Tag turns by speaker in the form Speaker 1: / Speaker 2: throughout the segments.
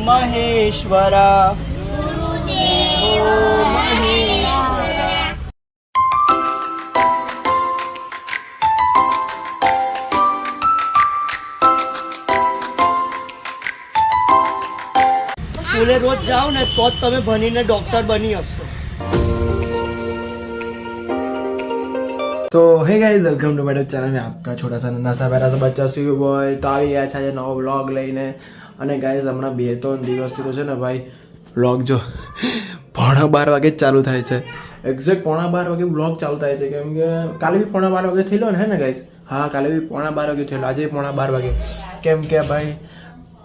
Speaker 1: મહેશ્વરા ગુરુદેવો મહેશ્વરા. સ્કૂલે રોજ જાઓ ને તો જ તમે ભણીને ડોક્ટર બની શકશો.
Speaker 2: तो hey guys welcome to my channel में आपका छोटा सा नन्हा सा प्यारा सा बच्चा सी बोय तो આવી ગયા છે આજે નવો વ્લોગ લઈને. અને ગાइस હમણાં 2-3 દિવસથી તો છે ને ભાઈ વ્લોગ જો 11:30 વાગે જ ચાલુ થાય છે. એક્ઝેક્ટ 11:30 વાગે વ્લોગ ચાલુ થાય છે કેમ કે કાલે બી 11:30 વાગે થયેલો ને હે ને ગાइस. હા કાલે બી 11:30 વાગે થયેલો, આજે 11:30 વાગે. કેમ કે ભાઈ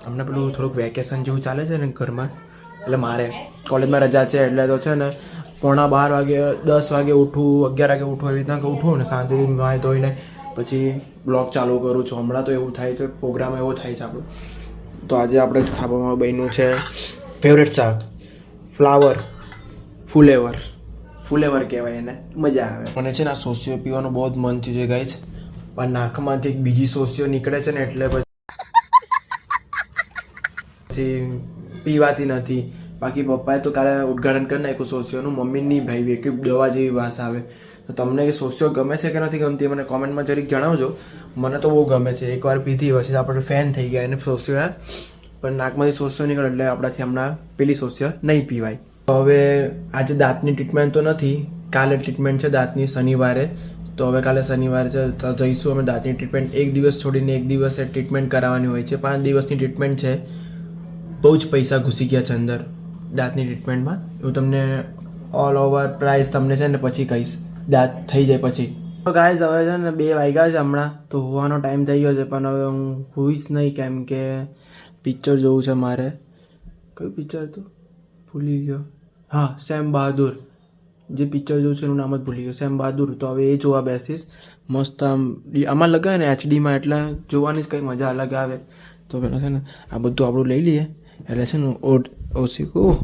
Speaker 2: હમણાં પેલું થોડુંક વેકેશન જેવું ચાલે છે ને ઘરમાં, એટલે મારે કોલેજમાં રજા છે એટલે તો છે ને 11:30 વાગે 10 વાગે ઉઠું, 11 વાગે ઉઠું, એવી રીતના ઉઠું ને શાંતિથી નાહી ધોઈને પછી બ્લોગ ચાલુ કરું છું. હમણાં તો એવું થાય છે, પ્રોગ્રામ એવો થાય છે આપણું. તો આજે આપણે ખાવામાં બન્યું છે ફેવરેટ શાક ફુલેવર કહેવાય એને, મજા આવે. મને છે ને આ સોસિયો પીવાનું બહુ જ મન થયું છે ગાઈસ, પણ નાકમાંથી એક બીજી સોસિયો નીકળે છે ને એટલે પછી પીવાતી નથી. બાકી પપ્પાએ તો કાલે ઉદઘાટન કરી નાખ્યું સોસિયોનું, મમ્મીની ભાઈ એક દવા જેવી વાસ આવે. તો તમને એ સોસિયો ગમે છે કે નથી ગમતી મને કોમેન્ટમાં જરીક જણાવજો. મને તો બહુ ગમે છે, એકવાર પીધી પછી આપણે ફેન થઈ ગયા એને સોસિયોના. પણ નાકમાંથી સોસિયો નીકળે એટલે આપણાથી હમણાં પેલી સોસિયો નહીં પીવાય. તો હવે આજે દાંતની ટ્રીટમેન્ટ તો નથી, કાલે ટ્રીટમેન્ટ છે દાંતની શનિવારે. તો હવે કાલે શનિવારે છે તો જઈશું અમે દાંતની ટ્રીટમેન્ટ. એક દિવસ છોડીને એક દિવસે ટ્રીટમેન્ટ કરાવવાની હોય છે. 5 દિવસની ટ્રીટમેન્ટ છે. બહુ જ પૈસા ઘૂસી ગયા છે અંદર દાંતની ટ્રીટમેન્ટમાં. હું તમને ઓલ ઓવર પ્રાઇસ તમને છે ને પછી કહીશ દાંત થઈ જાય પછી. તો ગાઈઝ હવે છે ને 2 વાગ્યા છે હમણાં, તો હોવાનો ટાઈમ થઈ ગયો છે. પણ હવે હું હોઈશ નહીં કેમ કે પિક્ચર જોવું છે મારે. કયું પિક્ચર હતું ભૂલી ગયો. હા સેમ બહાદુર, જે પિક્ચર જોવું છે એનું નામ જ ભૂલી ગયો, સેમ બહાદુર. તો હવે એ જોવા બેસીશ. મસ્ત આમાં લગાવે ને એચડીમાં, એટલે જોવાની જ કંઈ મજા અલગ આવે. તો પેલા છે ને આ બધું આપણું લઈ લઈએ એટલે છે ને ઓશીકું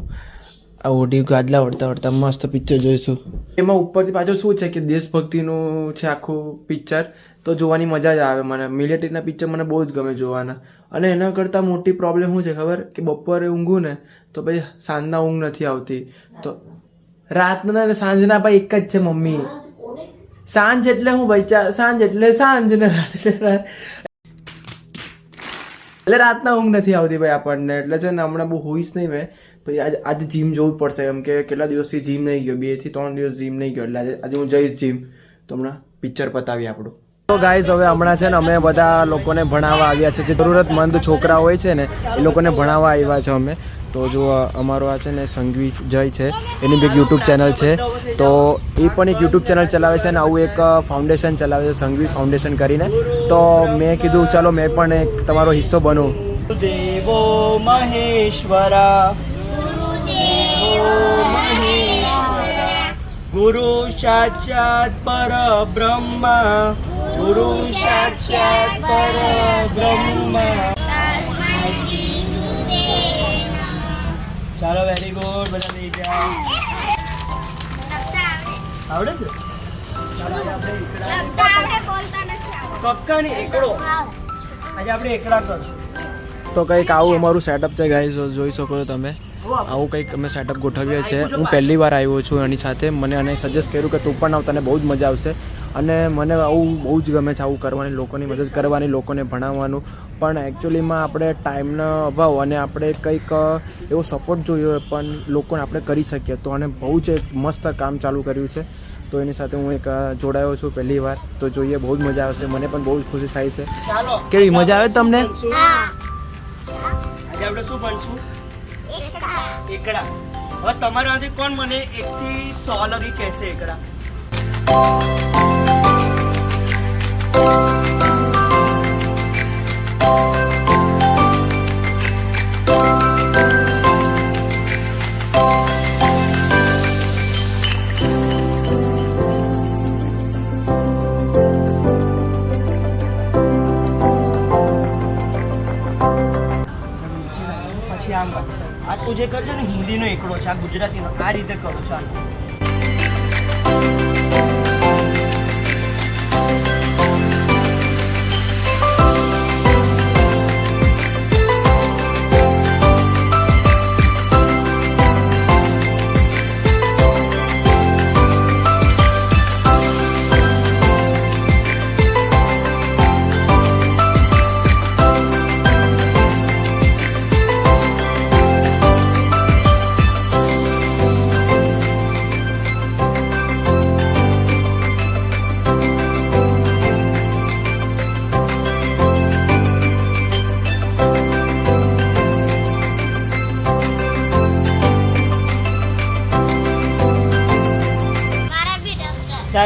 Speaker 2: આ ઓઢી ગાદલા વળતા મસ્ત પિક્ચર જોઈશું. એમાં ઉપરથી પાછું શું છે કે દેશભક્તિનું છે આખું પિક્ચર, તો જોવાની મજા જ આવે. મને મિલિટરીના પિક્ચર મને બહુ જ ગમે જોવાના. અને એના કરતાં મોટી પ્રોબ્લેમ શું છે ખબર, કે બપોરે ઊંઘું ને તો ભાઈ સાંજના ઊંઘ નથી આવતી. તો રાતના ને સાંજના ભાઈ એક જ છે મમ્મી. સાંજ એટલે હું ભાઈ સાંજ એટલે સાંજ ને રાત એટલે રાતના ઊંઘ નથી આવતી ભાઈ આપણને. એટલે છે ને હમણાં બહુ હોઈશ નહીં મેં. પછી આજે જીમ જવું જ પડશે કેમ કે કેટલા દિવસથી જીમ નહીં ગયો, 2 થી 3 દિવસ જીમ નહીં ગયો. એટલે આજે હું જઈશ જીમ. તો હમણાં પિક્ચર પતાવી આપણું. તો ગાઈઝ હવે હમણાં છે ને અમે બધા લોકોને ભણાવવા આવ્યા છે, જે જરૂરતમંદ છોકરા હોય છે ને એ લોકોને ભણાવવા આવ્યા છે અમે. તો જો અમારો આ છે ને સંઘવી જય છે, એની બી એક યુટ્યુબ ચેનલ છે. તો એ પણ એક યુટ્યુબ ચેનલ ચલાવે છે અને આવું એક ફાઉન્ડેશન ચલાવે છે સંઘવી ફાઉન્ડેશન કરીને. તો મેં કીધું ચાલો મેં પણ એક તમારો હિસ્સો બનું.
Speaker 1: ગુરુદેવો મહેશ્વરા ગુરુ સાક્ષાત પરબ્રહ્મ ગુરુ સાક્ષાત પરબ્રહ્મ. ચાલો વેરી ગુડ, બધા લઈ જાઓ. આવડે છે? ચાલો કક્કાની એકડો આજે આપણે એકડા કરશું.
Speaker 2: તો કંઈક આવું અમારું સેટઅપ છે ગાઈઝ, જોઈ શકો છો તમે. આવું કંઈક અમે સેટઅપ ગોઠવીએ છીએ. હું પહેલી વાર આવ્યો છું એની સાથે. મને એને સજેસ્ટ કર્યું કે તું પણ આવ, તને બહુ જ મજા આવશે. અને મને આવું બહુ જ ગમે છે આવું કરવાની, લોકોની મદદ કરવાની, લોકોને ભણાવવાનું. પણ એકચ્યુઅલીમાં આપણે ટાઈમનો અભાવ અને આપણે કંઈક એવો સપોર્ટ જોઈએ પણ લોકોને આપણે કરી શકીએ. તો અને બહુ જ એક મસ્ત કામ ચાલુ કર્યું છે. તો એની સાથે હું એક જોડાયો છું પહેલી વાર. તો જોઈએ, બહુ જ મજા આવશે. મને પણ બહુ જ ખુશી થાય છે. કેવી મજા આવે તમને?
Speaker 1: આજે આપણે શું ભણશું? એકડા. હવે તમારામાંથી કોણ મને 1 થી 100 લગી કહેશે એકડા? પછી આમ આ તું જે કરજો ને હિન્દીનો એકડો છે, આ ગુજરાતીનો, આ રીતે કરો છો.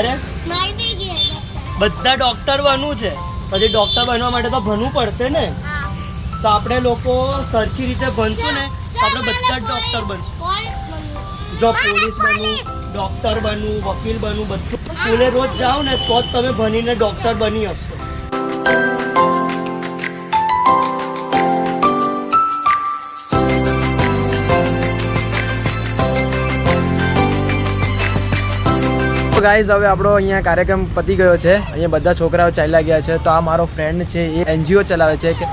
Speaker 1: તારે બધા ડોક્ટર બનવું છે, પછી ડોક્ટર બનવા માટે તો ભણવું પડશે ને. તો આપણે લોકો સરખી રીતે ભણશું ને તો આપણે બધા જ ડોક્ટર બનશું. જો પોલીસ બનવું, ડોક્ટર બનવું, વકીલ બનવું, બધું સ્કૂલે રોજ જાઓ ને તો જ તમે ભણીને ડોક્ટર બની શકશો.
Speaker 2: ગાઈઝ હવે આપણો અહીંયા કાર્યક્રમ પતી ગયો છે. અહીંયા બધા છોકરાઓ ચાલ્યા ગયા છે. તો આ મારો ફ્રેન્ડ છે, એ NGO ચલાવે છે કે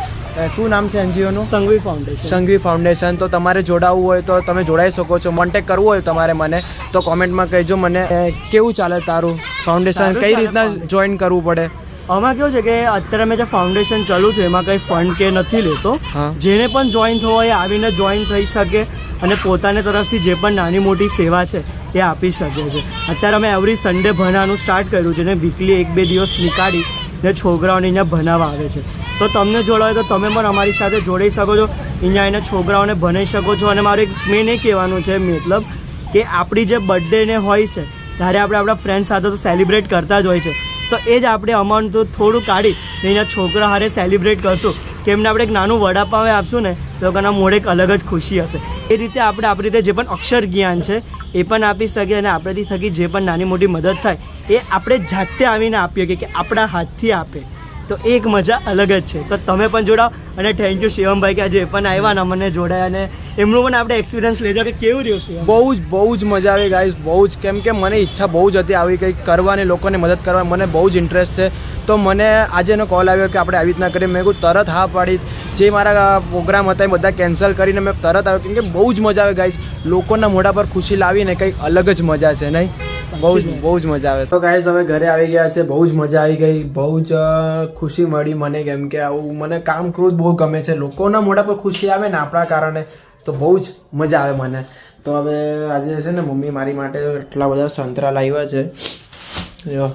Speaker 2: શું નામ છે NGOનું?
Speaker 1: સંઘવી ફાઉન્ડેશન.
Speaker 2: સંઘવી ફાઉન્ડેશન. તો તમારે જોડાવવું હોય તો તમે જોડાઈ શકો છો. કોન્ટેક્ટ કરવું હોય તમારે મને તો કોમેન્ટમાં કહેજો મને. કેવું ચાલે તારું ફાઉન્ડેશન? કઈ રીતના જોઈન કરવું પડે?
Speaker 1: આમાં કેવું છે કે અત્યારે મેં જે ફાઉન્ડેશન ચાલુ છે એમાં કંઈ ફંડ કે નથી લેતો.
Speaker 2: હા.
Speaker 1: જેને પણ જોઈન થવો હોય આવીને જોઈન થઈ શકે અને પોતાની તરફથી જે પણ નાની મોટી સેવા છે એ આપી શકે છે. અત્યારે અમે એવરી સન્ડે ભણાવવાનું સ્ટાર્ટ કર્યું છે ને વીકલી 1-2 દિવસ નીકાળી ને છોકરાઓને અહીંયા ભણાવવા આવે છે. તો તમને જોડાય તો તમે પણ અમારી સાથે જોડાઈ શકો છો, અહીંયા એને છોકરાઓને ભણાવી શકો છો. અને મારે મેન એ કહેવાનું છે મતલબ કે આપણી જે બર્થડે ને હોય છે ત્યારે આપણે આપણા ફ્રેન્ડ સાથે તો સેલિબ્રેટ કરતા જ હોય છે. તો એ જ આપણે અમાઉન્ટ તો થોડું કાઢી ને એના છોકરા હારે સેલિબ્રેટ કરશું કે એમને આપણે એક નાનું વડાપાવ આપશું ને તો લોકોના મોઢે એક અલગ જ ખુશી હશે. એ રીતે આપણે આપણી રીતે જે પણ અક્ષર જ્ઞાન છે એ પણ આપી શકીએ અને આપણાથી થકી જે પણ નાની મોટી મદદ થાય એ આપણે જાતે આવીને આપીએ કે આપણા હાથથી આપે તો એક મજા અલગ જ છે. તો તમે પણ જોડાઓ અને થેન્ક યુ શિવમભાઈ કે આજે પણ આવ્યા ને મને જોડાયા અને એમનું પણ આપણે એક્સપિરિયન્સ લેજો કે કેવું રહ્યું છે.
Speaker 2: બહુ જ મજા આવી ગાઈસ, બહુ જ. કેમ કે મને ઈચ્છા બહુ જ હતી આવી કંઈક કરવાની, લોકોને મદદ કરવા મને બહુ જ ઇન્ટરેસ્ટ છે. તો મને આજે એનો કોલ આવ્યો કે આપણે આવી રીતના કરીએ. મેં કહું તરત હા પાડી. જે મારા પ્રોગ્રામ હતા એ બધા કેન્સલ કરીને મેં તરત આવ્યો. કેમ કે બહુ જ મજા આવે ગાઈસ, લોકોના મોઢા પર ખુશી લાવીને કંઈક અલગ જ મજા છે નહીં? બહુ જ મજા આવે. તો ગાઈસ હવે ઘરે આવી ગયા છે. બહુ જ મજા આવી ગઈ, બહુ જ ખુશી મળી મને. કેમ કે આવું મને કામ કરવું જ બહુ ગમે છે. લોકોના મોઢા પર ખુશી આવે ને આપણા કારણે તો બહુ જ મજા આવે મને. તો હવે આજે છે ને મમ્મી મારી માટે એટલા બધા સંતરા લાવ્યા છે, જો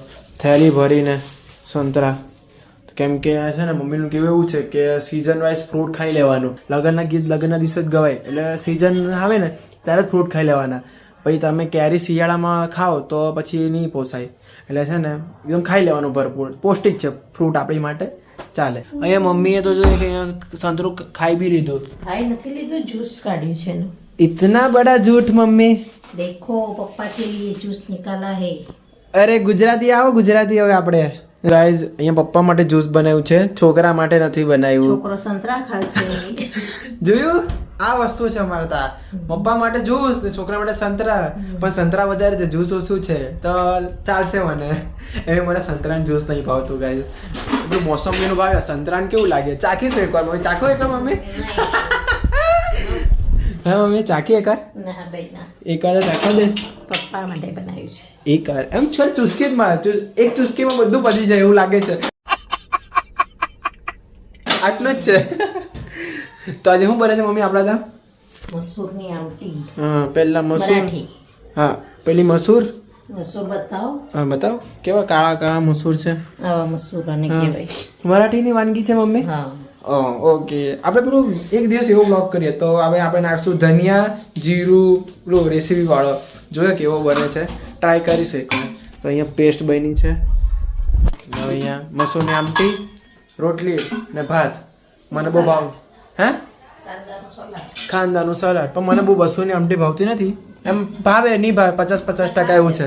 Speaker 2: થેલી ભરીને સંતરા. કેમ કે છે ને મમ્મીનું કેવું એવું છે કે સિઝન વાઇઝ ફ્રૂટ ખાઈ લેવાનું. લગ્નના ગીત લગ્નના દિવસે જ ગવાય, એટલે સિઝન આવે ને ત્યારે જ ફ્રૂટ ખાઈ લેવાના. પછી તમે કેરી શિયાળામાં ખાઓ તો પછી નહીં પોસાય. એટલે છે ને એકદમ ખાઈ લેવાનું ભરપૂર. પૌષ્ટિક છે ફ્રૂટ આપણી માટે, ચાલે. અહીંયા મમ્મીએ તો જો સંતરું ખાઈ બી લીધું.
Speaker 3: ખાઈ નથી લીધું, જ્યુસ કાઢ્યું છે એનું.
Speaker 2: इतना बड़ा झूठ मम्मी.
Speaker 3: देखो पप्पा के लिए जूस निकाला है.
Speaker 2: અરે ગુજરાતી આવો, ગુજરાતી હવે આપણે. ગાઈઝ અહીંયા પપ્પા માટે જ્યુસ બનાવ્યું છે, છોકરા માટે નથી બનાવ્યું.
Speaker 3: છોકરો સંતરા ખાશે.
Speaker 2: જોયું? આ વસ્તુ છે અમારે તા. પપ્પા માટે જ્યુસ ને છોકરા માટે સંતરા. પણ સંતરા વધારે છે, જ્યુસ ઓછું છે તો ચાલશે મને. એ મને સંતરાનું જ્યુસ નહીં ભાવતું ગાઈઝ. એટલું મોસંબીનું ભાવે, સંતરાનું કેવું લાગે? ચાખીશું એકવાર મમ્મી. ચાખો એકવાર મમ્મી. હા મમ્મી ચાખી એકવાર.
Speaker 3: ના ભાઈ ના,
Speaker 2: એકવાર ચાખવા દે.
Speaker 3: પપ્પા માટે બનાવ્યું છે.
Speaker 2: એકવાર એમ છે ચુસ્કી જ માં, એક ચુસ્કીમાં બધું પતી જાય એવું લાગે છે. આટલું જ છે. તો આજે શું બને છે મમ્મી આપણા ત્યાં?
Speaker 3: મસૂરની આમટી.
Speaker 2: હા પહેલા મસૂર.
Speaker 3: મરાઠી
Speaker 2: હા પેલી મસૂર.
Speaker 3: મસૂર બતાવો.
Speaker 2: હા બતાવો કેવા કાળા કાળા મસૂર છે.
Speaker 3: આવા મસૂર આને કહેવાય.
Speaker 2: મરાઠીની વાનગી છે મમ્મી.
Speaker 3: હા
Speaker 2: ઓકે. આપણે પેલું એક દિવસ એવો બ્લોગ કરીએ તો હવે આપણે નાખશું ધનિયા જીરું પેલું રેસીપી વાળો. જોઈએ કેવો બને છે, ટ્રાય કરીશું એકવાર. તો અહીંયા પેસ્ટ બની છે. અહીંયા મસૂરની આમટી, રોટલી ને ભાત. મને બહુ ભાવ. હે ખાંદાનું સલાડ. પણ મને બહુ મસૂરની આમટી ભાવતી નથી. એમ ભાવે નહીં ભાવે, 50% એવું છે.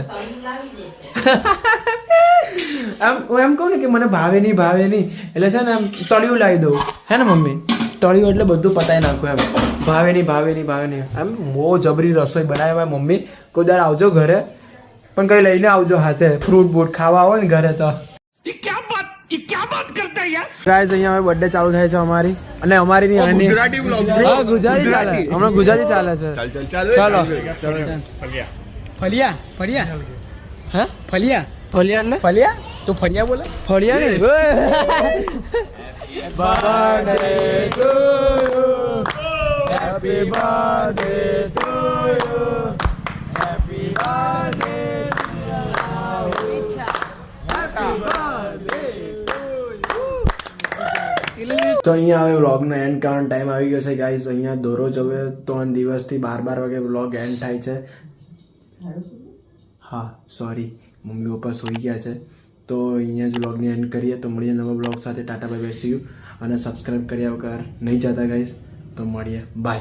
Speaker 2: હું એમ કહું ને કે મને ભાવે નહીં એટલે છે ને એમ તળિયું લાવી દઉં. હે ને મમ્મી? તળિયું એટલે બધું પતાવી નાખું એમ. ભાવે નહીં એમ બહુ જબરી રસોઈ બનાવે ભાઈ મમ્મી. કોઈ દર આવજો ઘરે, પણ કઈ લઈને આવજો હાથે. ફ્રૂટ બૂટ ખાવા આવો ને ઘરે તો. ગાઈઝ અહીંયા હવે બર્થડે ચાલુ થાય છે અમારી, અને અમારી ની આની ગુજરાતી બ્લોગ. હા ગુજરાતી ચાલે, હમણાં ગુજરાતી ચાલે છે. ચાલો ફલિયા હે ફલિયા એટલે ફલિયા તો ફલિયા બોલે. ફલિયા ને birthday to you, happy birthday to you, happy birthday તો અહીંયા હવે વ્લોગનો એન્ડ કરવાનો ટાઈમ આવી ગયો છે ગાઈઝ. અહીંયા દરરોજ હવે 3 દિવસથી 12 વાગે વ્લોગ એન્ડ થાય છે. હા સોરી, મમ્મી પપ્પા સૂઈ ગયા છે. તો અહીંયા જ બ્લોગની એન્ડ કરીએ. તો મળીએ નવા બ્લોગ સાથે. Tata bye bye, C you. અને સબસ્ક્રાઈબ કર્યા વગર નહીં જતા ગાઈઝ. તો મળીએ, બાય.